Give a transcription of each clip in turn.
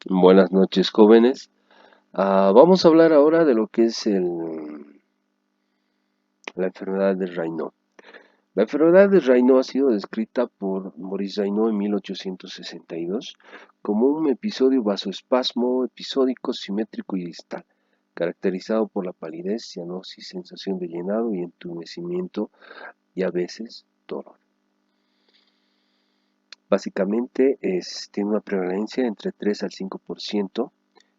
Buenas noches, jóvenes. Vamos a hablar ahora de lo que es la enfermedad de Raynaud. La enfermedad de Raynaud ha sido descrita por Maurice Raynaud en 1862 como un episodio vasoespasmo episódico simétrico y distal, caracterizado por la palidez, cianosis, sensación de llenado y entumecimiento y a veces dolor. Básicamente tiene una prevalencia entre 3 al 5%.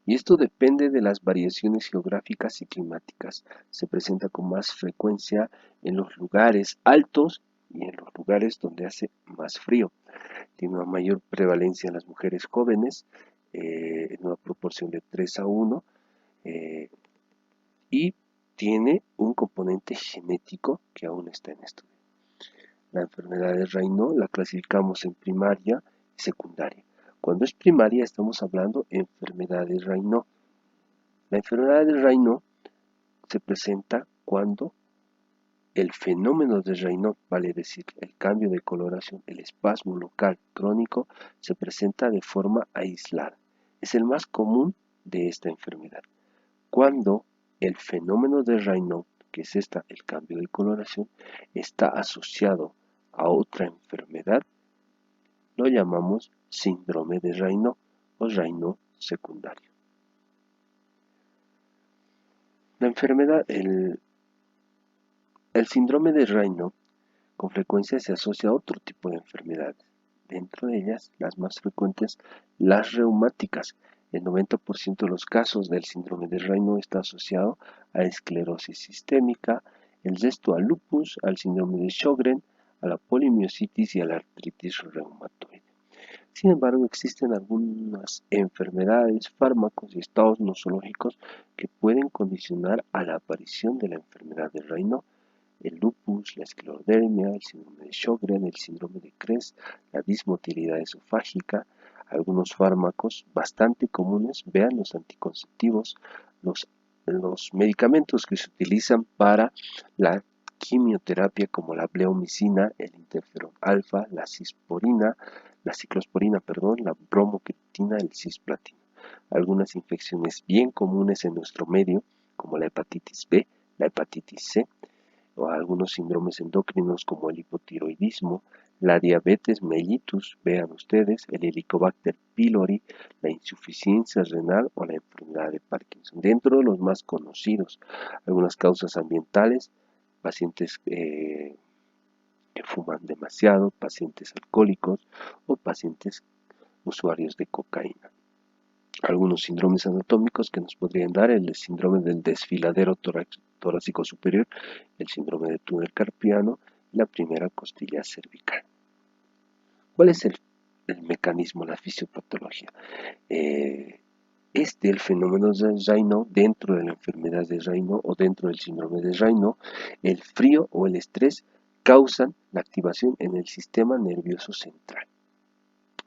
Y esto depende de las variaciones geográficas y climáticas. Se presenta con más frecuencia en los lugares altos y en los lugares donde hace más frío. Tiene una mayor prevalencia en las mujeres jóvenes, en una proporción de 3 a 1, eh, y tiene un componente genético que aún está en estudio. La enfermedad de Raynaud la clasificamos en primaria y secundaria. Cuando es primaria estamos hablando de enfermedad de Raynaud. La enfermedad de Raynaud se presenta cuando el fenómeno de Raynaud, vale decir, el cambio de coloración, el espasmo local crónico, se presenta de forma aislada. Es el más común de esta enfermedad. Cuando el fenómeno de Raynaud, que es el cambio de coloración, está asociado a otra enfermedad, lo llamamos síndrome de Raynaud o Raynaud secundario. La enfermedad, el síndrome de Raynaud con frecuencia se asocia a otro tipo de enfermedades, dentro de ellas las más frecuentes, las reumáticas. El 90% de los casos del síndrome de Raynaud está asociado a esclerosis sistémica, el resto al lupus, al síndrome de Sjögren, a la polimiositis y a la artritis reumatoide. Sin embargo, existen algunas enfermedades, fármacos y estados nosológicos que pueden condicionar a la aparición de la enfermedad de Raynaud: el lupus, la esclerodermia, el síndrome de Sjögren, el síndrome de Kress, la dismotilidad esofágica. Algunos fármacos bastante comunes, vean los anticonceptivos, los, los medicamentos que se utilizan para la quimioterapia, como la bleomicina, el interferón alfa, la ciclosporina, la bromocriptina, el cisplatina. Algunas infecciones bien comunes en nuestro medio, como la hepatitis B, la hepatitis C, o algunos síndromes endocrinos como el hipotiroidismo, la diabetes mellitus, vean ustedes, el Helicobacter pylori, la insuficiencia renal o la enfermedad de Parkinson. Dentro de los más conocidos, algunas causas ambientales, pacientes que fuman demasiado, pacientes alcohólicos o pacientes usuarios de cocaína. Algunos síndromes anatómicos que nos podrían dar: el síndrome del desfiladero torácico superior, el síndrome de túnel carpiano y la primera costilla cervical. ¿Cuál es el mecanismo, la fisiopatología? El fenómeno de Raynaud, dentro de la enfermedad de Raynaud o dentro del síndrome de Raynaud, el frío o el estrés causan la activación en el sistema nervioso central,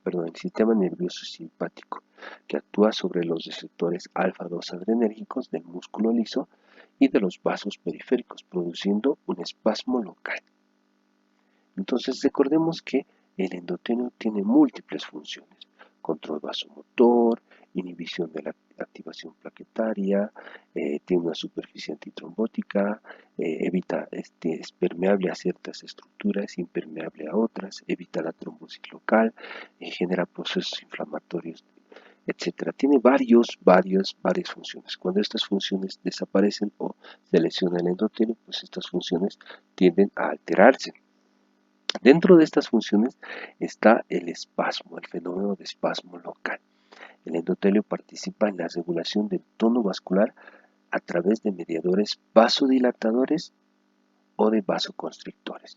el sistema nervioso simpático, que actúa sobre los receptores alfa-2 adrenérgicos del músculo liso y de los vasos periféricos, produciendo un espasmo local. Entonces recordemos que el endotelio tiene múltiples funciones: control vasomotor, inhibición de la activación plaquetaria, tiene una superficie antitrombótica, es permeable a ciertas estructuras, es impermeable a otras, evita la trombosis local, genera procesos inflamatorios, etcétera. Tiene varias funciones. Cuando estas funciones desaparecen o se lesiona el endotelio, pues estas funciones tienden a alterarse. Dentro de estas funciones está el espasmo, el fenómeno de espasmo local. El endotelio participa en la regulación del tono vascular a través de mediadores vasodilatadores o de vasoconstrictores.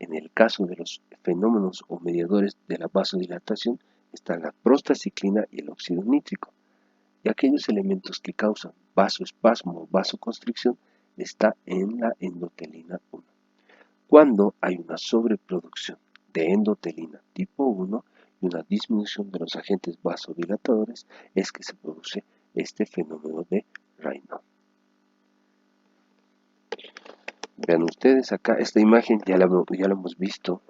En el caso de los fenómenos o mediadores de la vasodilatación están la prostaciclina y el óxido nítrico. Y aquellos elementos que causan vasoespasmo o vasoconstricción está en la endotelina 1. Cuando hay una sobreproducción de endotelina tipo 1 y una disminución de los agentes vasodilatadores, es que se produce este fenómeno de Raynaud. Vean ustedes acá, esta imagen ya la hemos visto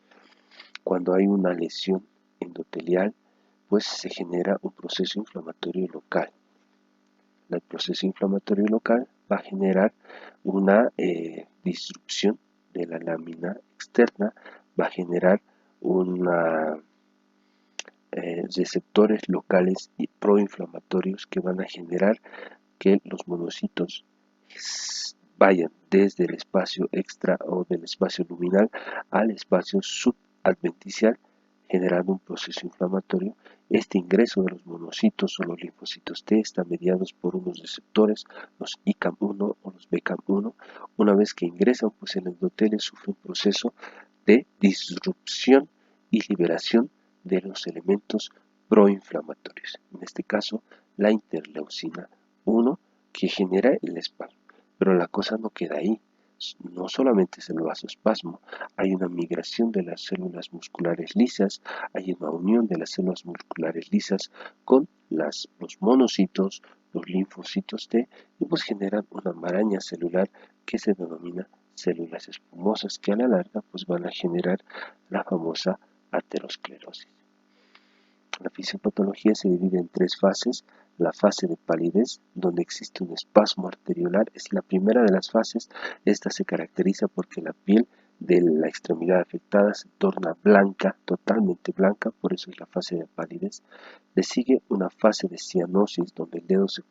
cuando hay una lesión endotelial pues se genera un proceso inflamatorio local. El proceso inflamatorio local va a generar una disrupción de la lámina externa, va a generar una receptores locales y proinflamatorios que van a generar que los monocitos vayan desde el espacio extra o del espacio luminal al espacio subadventicial, generando un proceso inflamatorio. Este ingreso de los monocitos o los linfocitos T está mediados por unos receptores, los ICAM1 o los BCAM1. Una vez que ingresan, pues el endotelio sufre un proceso de disrupción y liberación de los elementos proinflamatorios. En este caso, la interleucina 1, que genera el espasmo. Pero la cosa no queda ahí. No solamente es el vasoespasmo, hay una migración de las células musculares lisas, hay una unión de las células musculares lisas con los monocitos, los linfocitos T, y pues generan una maraña celular que se denomina células espumosas, que a la larga pues van a generar la famosa aterosclerosis. La fisiopatología se divide en tres fases. La fase de palidez, donde existe un espasmo arteriolar, es la primera de las fases. Esta se caracteriza porque la piel de la extremidad afectada se torna blanca, totalmente blanca, por eso es la fase de palidez. Le sigue una fase de cianosis, donde el dedo se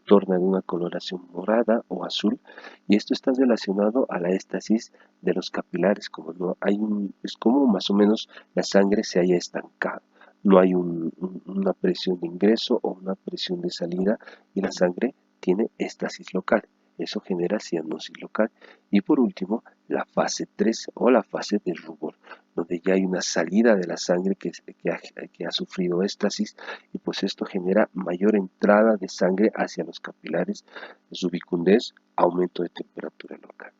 torna de una coloración morada o azul, y esto está relacionado a la éstasis de los capilares, como no hay es como más o menos la sangre se haya estancado. No hay una presión de ingreso o una presión de salida y la sangre tiene éstasis local. Eso genera cianosis local. Y por último, la fase 3 o la fase de rubor, donde ya hay una salida de la sangre que ha sufrido éstasis y pues esto genera mayor entrada de sangre hacia los capilares, subicundez, aumento de temperatura local.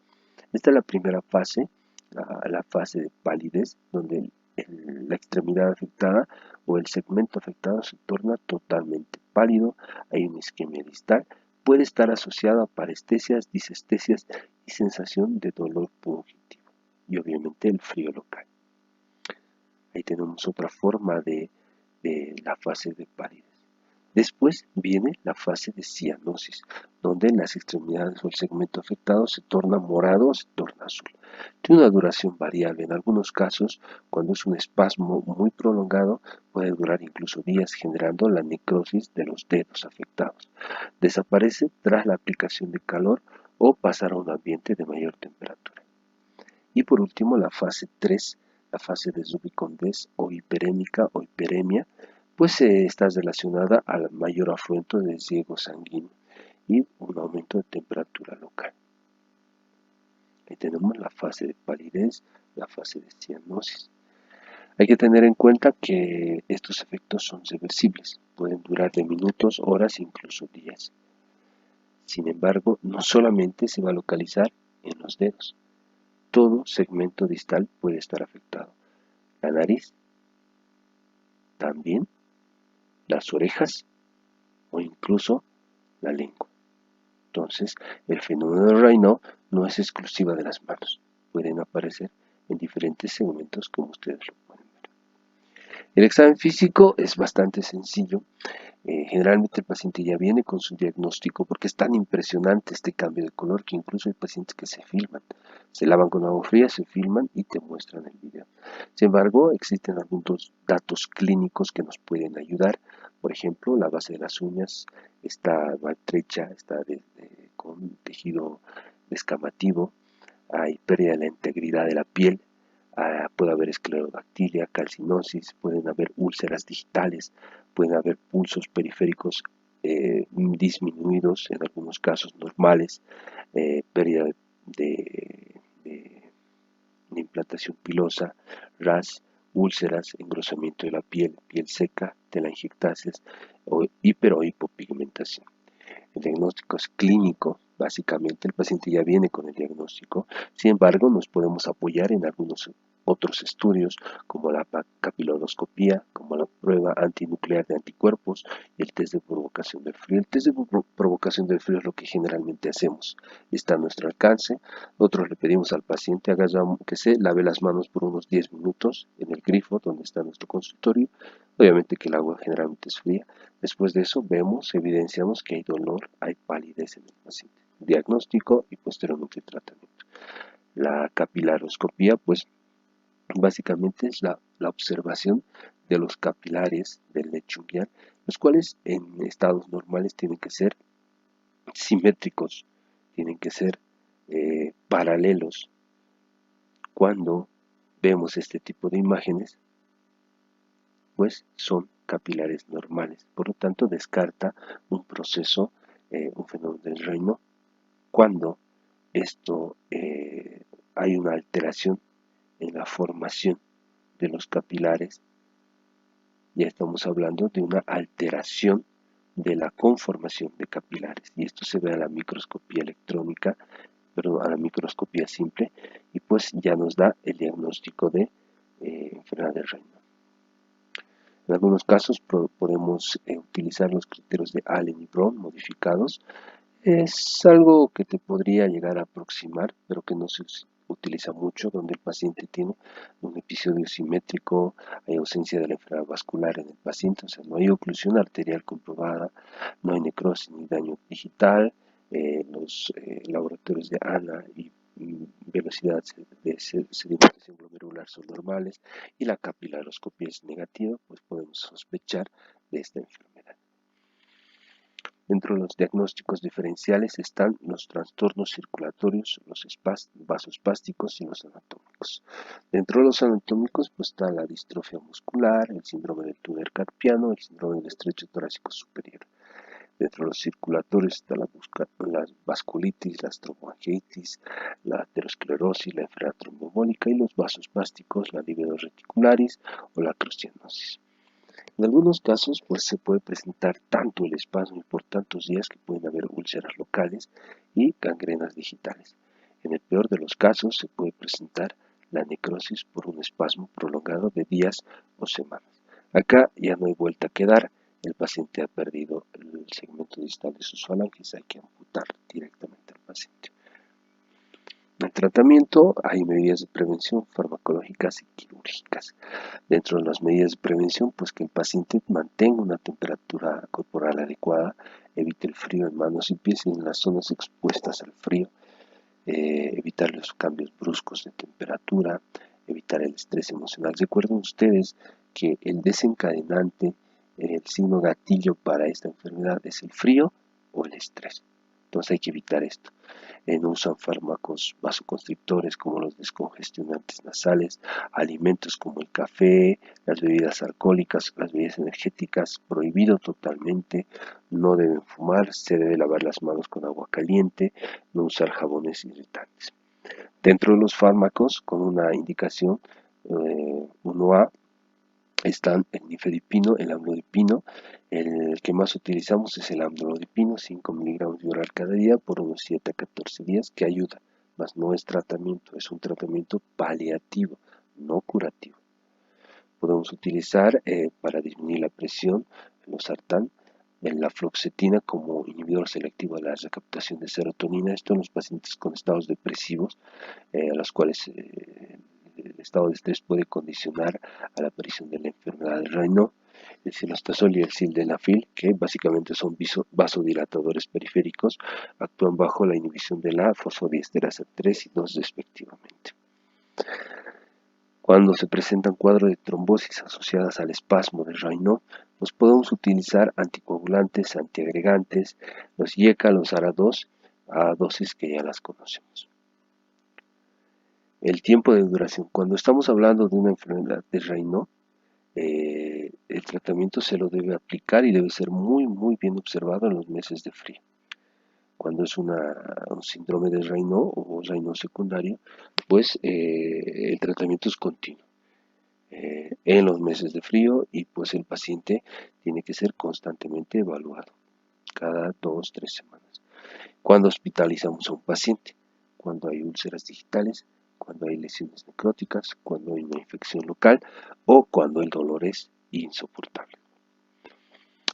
Esta es la primera fase, la fase de palidez, donde la extremidad afectada o el segmento afectado se torna totalmente pálido, hay una isquemia distal, puede estar asociado a parestesias, disestesias y sensación de dolor pungitivo y obviamente el frío local. Ahí tenemos otra forma de la fase de palidez. Después viene la fase de cianosis, donde las extremidades o el segmento afectado se torna morado o se torna azul. Tiene una duración variable. En algunos casos, cuando es un espasmo muy prolongado, puede durar incluso días, generando la necrosis de los dedos afectados. Desaparece tras la aplicación de calor o pasar a un ambiente de mayor temperatura. Y por último, la fase 3, la fase de subicondez o hiperémica o hiperemia, pues está relacionada al mayor afluente de riego sanguíneo y un aumento de temperatura local. Ahí tenemos la fase de palidez, la fase de cianosis. Hay que tener en cuenta que estos efectos son reversibles, pueden durar de minutos, horas, incluso días. Sin embargo, no solamente se va a localizar en los dedos, todo segmento distal puede estar afectado. La nariz, también las orejas o incluso la lengua. Entonces, el fenómeno de Raynaud no es exclusiva de las manos. Pueden aparecer en diferentes segmentos como ustedes lo pueden ver. El examen físico es bastante sencillo. Generalmente el paciente ya viene con su diagnóstico porque es tan impresionante este cambio de color que incluso hay pacientes que se filman, se lavan con agua fría, se filman y te muestran el video. Sin embargo, existen algunos datos clínicos que nos pueden ayudar. Por ejemplo, la base de las uñas está maltrecha, está con tejido descamativo, hay pérdida de la integridad de la piel, puede haber esclerodactilia, calcinosis, pueden haber úlceras digitales, pueden haber pulsos periféricos disminuidos, en algunos casos normales, pérdida de implantación pilosa, ras, úlceras, engrosamiento de la piel, piel seca, telangiectasias o hiper o hipopigmentación. El diagnóstico es clínico, básicamente el paciente ya viene con el diagnóstico, sin embargo nos podemos apoyar en algunos otros estudios como la capiloroscopía, como como la prueba antinuclear de anticuerpos y el test de provocación del frío. El test de provocación del frío es lo que generalmente hacemos, está a nuestro alcance. Nosotros le pedimos al paciente que se lave las manos por unos 10 minutos en el grifo donde está nuestro consultorio. Obviamente que el agua generalmente es fría. Después de eso evidenciamos que hay dolor, hay palidez en el paciente. Diagnóstico y posteriormente tratamiento. La capilaroscopía, pues básicamente es la observación de los capilares del lecho ureal, los cuales en estados normales tienen que ser simétricos, tienen que ser paralelos. Cuando vemos este tipo de imágenes, pues son capilares normales, por lo tanto descarta un proceso, un fenómeno del Raynaud. Cuando hay una alteración en la formación de los capilares, ya estamos hablando de una alteración de la conformación de capilares, y esto se ve a la microscopía electrónica, perdón, a la microscopía simple, y pues ya nos da el diagnóstico de enfermedad de Raynaud. En algunos casos podemos utilizar los criterios de Allen y Brown modificados. Es algo que te podría llegar a aproximar, pero que no se utiliza mucho, donde el paciente tiene un episodio simétrico, hay ausencia de la enfermedad vascular en el paciente, o sea, no hay oclusión arterial comprobada, no hay necrosis ni daño digital, los laboratorios de ANA y velocidad de sedimentación glomerular son normales y la capilaroscopia es negativa, pues podemos sospechar de esta enfermedad. Dentro de los diagnósticos diferenciales están los trastornos circulatorios, los vasospásticos y los anatómicos. Dentro de los anatómicos pues está la distrofia muscular, el síndrome del túnel carpiano, el síndrome del estrecho torácico superior. Dentro de los circulatorios está la vasculitis, la tromboangiitis, la aterosclerosis, la enfermedad tromboembólica y los vasospásticos, la livedo reticularis o la crucianosis. En algunos casos, pues se puede presentar tanto el espasmo por tantos días que pueden haber úlceras locales y gangrenas digitales. En el peor de los casos, se puede presentar la necrosis por un espasmo prolongado de días o semanas. Acá ya no hay vuelta a quedar, el paciente ha perdido el segmento distal de sus falanges, hay que amputar directamente al paciente. En el tratamiento hay medidas de prevención farmacológicas y quirúrgicas. Dentro de las medidas de prevención, pues que el paciente mantenga una temperatura corporal adecuada, evite el frío en manos y pies y en las zonas expuestas al frío, evitar los cambios bruscos de temperatura, evitar el estrés emocional. Recuerden ustedes que el desencadenante, el signo gatillo para esta enfermedad es el frío o el estrés. Entonces hay que evitar esto. No usan fármacos vasoconstrictores como los descongestionantes nasales, alimentos como el café, las bebidas alcohólicas, las bebidas energéticas, prohibido totalmente, no deben fumar, se debe lavar las manos con agua caliente, no usar jabones irritantes. Dentro de los fármacos, con una indicación 1A, están el nifedipino, el amlodipino. El que más utilizamos es el amlodipino, 5 miligramos de oral cada día por unos 7 a 14 días, que ayuda, mas no es tratamiento, es un tratamiento paliativo, no curativo. Podemos utilizar para disminuir la presión, losartán, la fluoxetina como inhibidor selectivo de la recaptación de serotonina, esto en los pacientes con estados depresivos, a los cuales el estado de estrés puede condicionar a la aparición de la enfermedad de Raynaud. El cilostaol y el sildenafil, que básicamente son vasodilatadores periféricos, actúan bajo la inhibición de la fosfodiesterasa 3 y 2 respectivamente. Cuando se presentan cuadros de trombosis asociadas al espasmo de Raynaud, pues podemos utilizar anticoagulantes, antiagregantes, los IECA, los ARA2, a dosis que ya las conocemos. El tiempo de duración. Cuando estamos hablando de una enfermedad de Raynaud, el tratamiento se lo debe aplicar y debe ser muy bien observado en los meses de frío. Cuando es un síndrome de Raynaud o Raynaud secundario, pues el tratamiento es continuo en los meses de frío y pues el paciente tiene que ser constantemente evaluado cada 2-3 semanas. Cuando hospitalizamos a un paciente, cuando hay úlceras digitales, cuando hay lesiones necróticas, cuando hay una infección local o cuando el dolor es insoportable.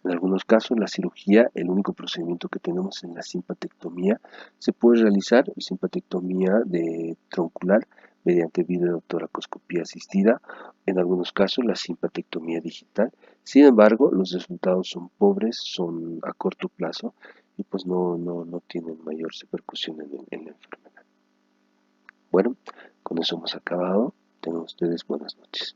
En algunos casos, la cirugía, el único procedimiento que tenemos en la simpatectomía, se puede realizar simpatectomía de troncular mediante videotoracoscopía asistida, en algunos casos la simpatectomía digital. Sin embargo, los resultados son pobres, son a corto plazo y pues no tienen mayor repercusión en la enfermedad. Bueno, con eso hemos acabado. Tengan ustedes buenas noches.